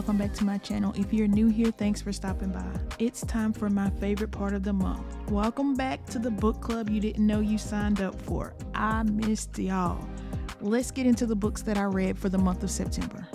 welcome back to my channel. If you're new here, thanks for stopping by. It's time for my favorite part of the month. Welcome back to the book club you didn't know you signed up for. I missed y'all. Let's get into the books that I read for the month of September.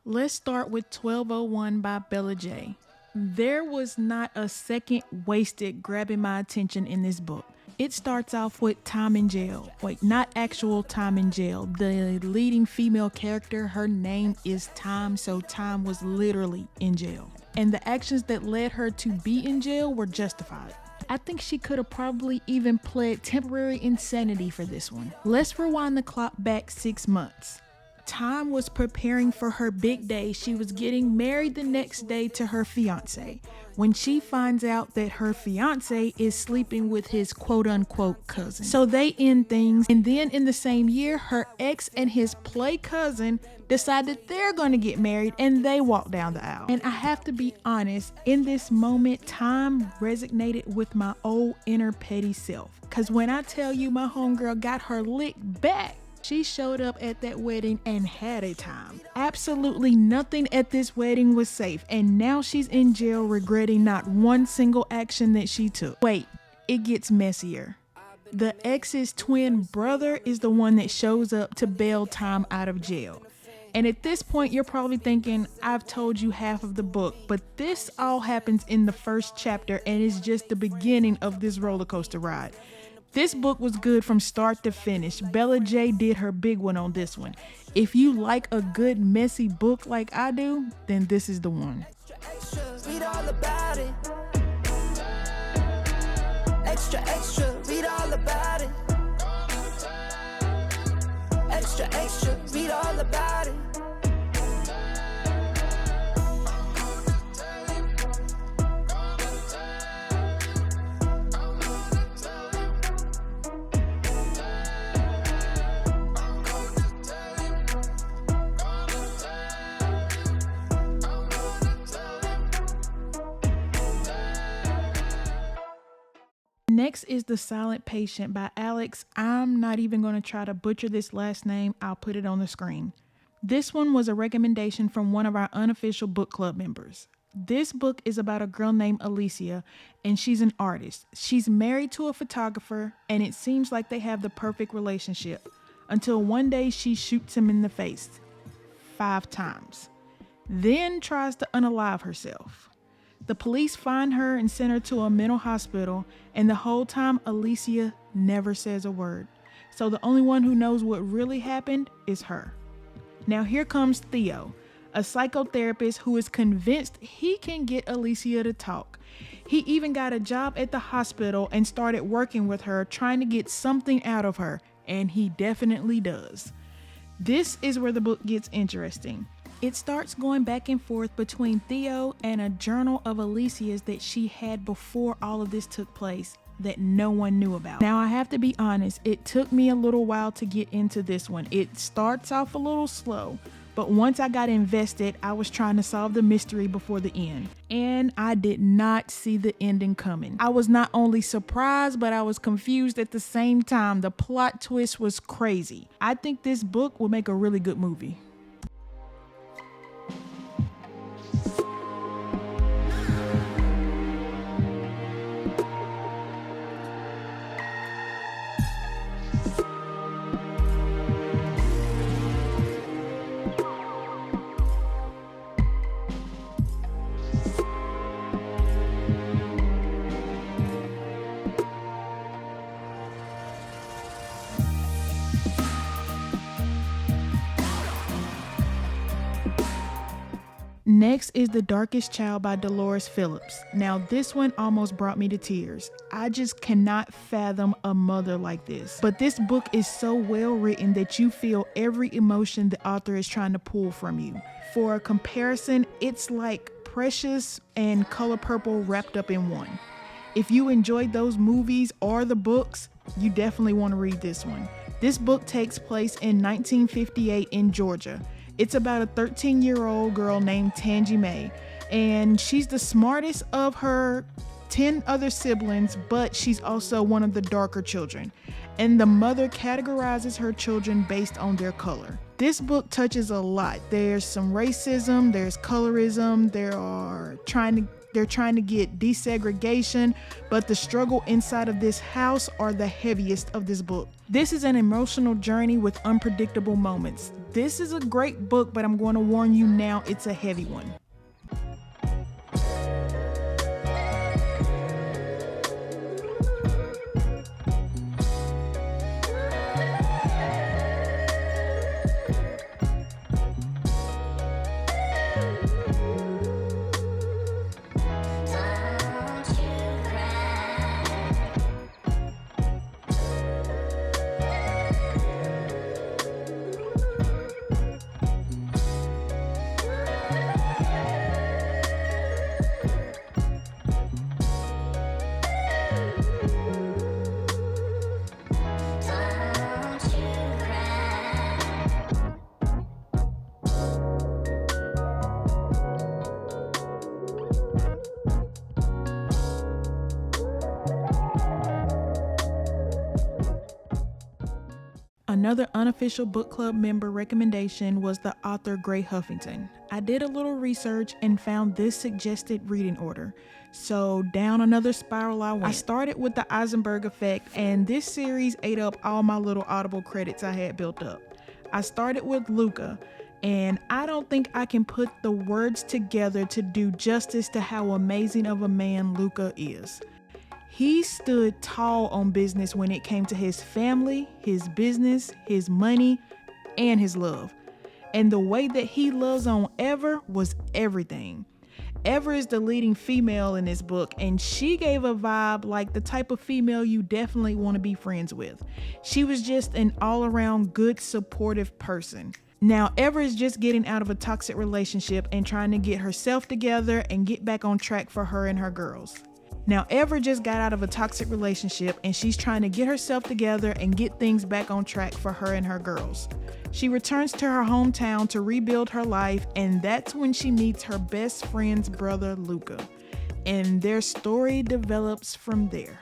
Let's start with 1201 by Bella J. There was not a second wasted grabbing my attention in this book. It starts off with time in jail. Wait, not actual time in jail. The leading female character, her name is Time, so Time was literally in jail. And the actions that led her to be in jail were justified. I think she could have probably even pled temporary insanity for this one. Let's rewind the clock back 6 months. Time was preparing for her big day. She was getting married the next day to her fiance when she finds out that her fiance is sleeping with his quote-unquote cousin. So they end things, and then in the same year, her ex and his play cousin decide that they're going to get married, and they walk down the aisle. And I have to be honest, in this moment, Time resonated with my old inner petty self. Because when I tell you my homegirl got her lick back, she showed up at that wedding and had a time. Absolutely nothing at this wedding was safe, and now she's in jail regretting not one single action that she took. Wait, it gets messier. The ex's twin brother is the one that shows up to bail Time out of jail. And at this point, you're probably thinking, I've told you half of the book, but this all happens in the first chapter and is just the beginning of this roller coaster ride. This book was good from start to finish. Bella J did her big one on this one. If you like a good messy book like I do, then this is the one. Read all about it. Extra, extra, read all about it. Extra, extra, read all about it. Next is The Silent Patient by Alex. I'm not even going to try to butcher this last name. I'll put it on the screen. This one was a recommendation from one of our unofficial book club members. This book is about a girl named Alicia, and she's an artist. She's married to a photographer, and it seems like they have the perfect relationship until one day she shoots him in the face 5 times, then tries to unalive herself. The police find her and send her to a mental hospital, and the whole time Alicia never says a word. So the only one who knows what really happened is her. Now here comes Theo, a psychotherapist who is convinced he can get Alicia to talk. He even got a job at the hospital and started working with her, trying to get something out of her, and he definitely does. This is where the book gets interesting. It starts going back and forth between Theo and a journal of Alicia's that she had before all of this took place that no one knew about. Now I have to be honest, it took me a little while to get into this one. It starts off a little slow, but once I got invested, I was trying to solve the mystery before the end. And I did not see the ending coming. I was not only surprised, but I was confused at the same time. The plot twist was crazy. I think this book will make a really good movie. Next is The Darkest Child by Dolores Phillips. Now this one almost brought me to tears. I just cannot fathom a mother like this. But this book is so well written that you feel every emotion the author is trying to pull from you. For a comparison, it's like Precious and Color Purple wrapped up in one. If you enjoyed those movies or the books, you definitely want to read this one. This book takes place in 1958 in Georgia. It's about a 13-year-old girl named Tangi May. and she's the smartest of her 10 other siblings, but she's also one of the darker children. And the mother categorizes her children based on their color. This book touches a lot. There's some racism, there's colorism, they're trying to get desegregation, but the struggle inside of this house are the heaviest of this book. This is an emotional journey with unpredictable moments. This is a great book, but I'm going to warn you now, it's a heavy one. Another unofficial book club member recommendation was the author Gray Huffington. I did a little research and found this suggested reading order. So down another spiral I went. I started with The Eisenberg Effect, and this series ate up all my little Audible credits I had built up. I started with Luca, and I don't think I can put the words together to do justice to how amazing of a man Luca is. He stood tall on business when it came to his family, his business, his money, and his love. And the way that he loves on Ever was everything. Ever is the leading female in this book, and she gave a vibe like the type of female you definitely want to be friends with. She was just an all-around good, supportive person. Now, Ever is just getting out of a toxic relationship and trying to get herself together and get back on track for her and her girls. Now, Ever just got out of a toxic relationship and she's trying to get herself together and get things back on track for her and her girls. She returns to her hometown to rebuild her life, and that's when she meets her best friend's brother, Luca. And their story develops from there.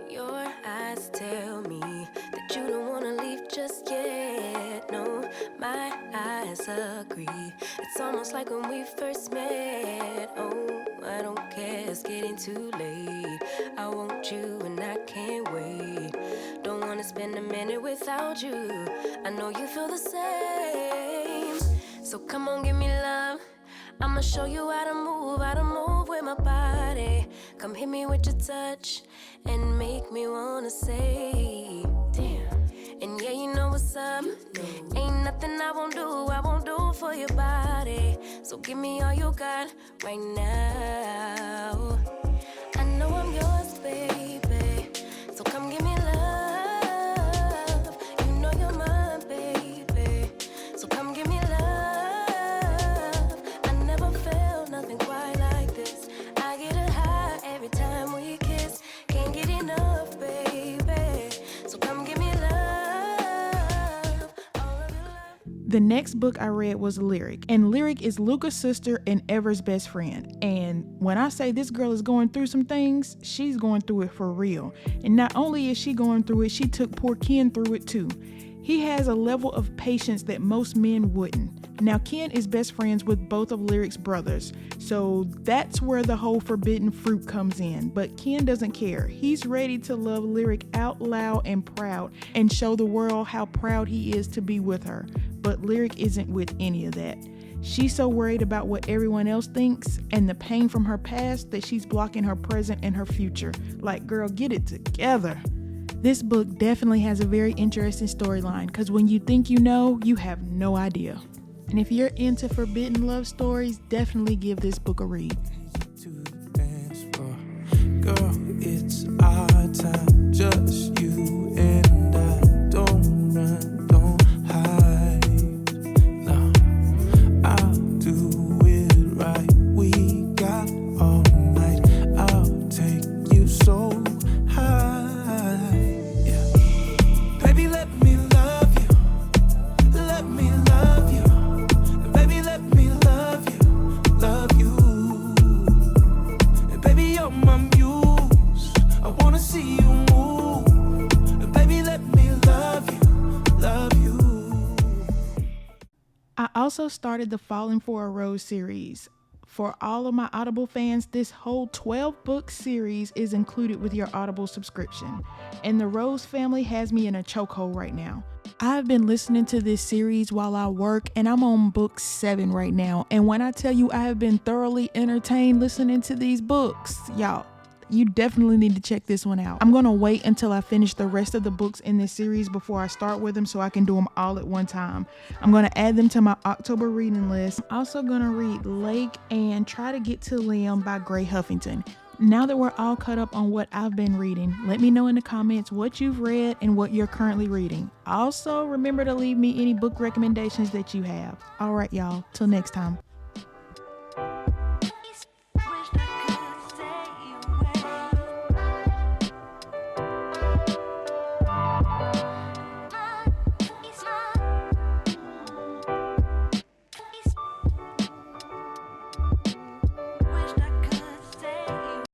Your eyes tell me that you don't want to leave just yet. No, my eyes agree. It's almost like when we first met. Oh, I don't care, it's getting too late. I want you and I can't wait. Don't want to spend a minute without you. I know you feel the same. So come on, give me love. I'ma show you how to move with my body. Come hit me with your touch and make me wanna say, damn. And yeah, you know what's up. Ain't nothing I won't do for your body. So give me all you got right now. I know I'm yours, baby. So come give me love. You know you're mine, baby. So come give me love. I never felt nothing quite like this. I get a high every time we kiss. Can't get enough, baby. So come give me love. All of your love. The next book I read was Lyric, and Lyric is Luca's sister and Ever's best friend. And when I say this girl is going through some things, she's going through it for real. And not only is she going through it, she took poor Ken through it too. He has a level of patience that most men wouldn't. Now, Ken is best friends with both of Lyric's brothers, so that's where the whole forbidden fruit comes in. But Ken doesn't care. He's ready to love Lyric out loud and proud and show the world how proud he is to be with her. But Lyric isn't with any of that. She's so worried about what everyone else thinks and the pain from her past that she's blocking her present and her future. Like, girl, get it together. This book definitely has a very interesting storyline, because when you think you know, you have no idea. And if you're into forbidden love stories, definitely give this book a read. To dance for. Girl, it's our time, just you and I. Don't run, don't hide. No, I'll do it right. We got all night. I'll take you so high. Yeah. Baby, let me love you. Let me love you. Baby, let me love you. Love also started the Falling for a Rose series. For all of my Audible fans, this whole 12-book series is included with your Audible subscription. And the Rose family has me in a chokehold right now. I've been listening to this series while I work, and I'm on book 7 right now. And when I tell you I have been thoroughly entertained listening to these books, y'all, you definitely need to check this one out. I'm going to wait until I finish the rest of the books in this series before I start with them so I can do them all at one time. I'm going to add them to my October reading list. I'm also going to read Lake and Try to Get to Liam by Gray Huffington. Now that we're all caught up on what I've been reading, let me know in the comments what you've read and what you're currently reading. Also, remember to leave me any book recommendations that you have. All right, y'all. Till next time.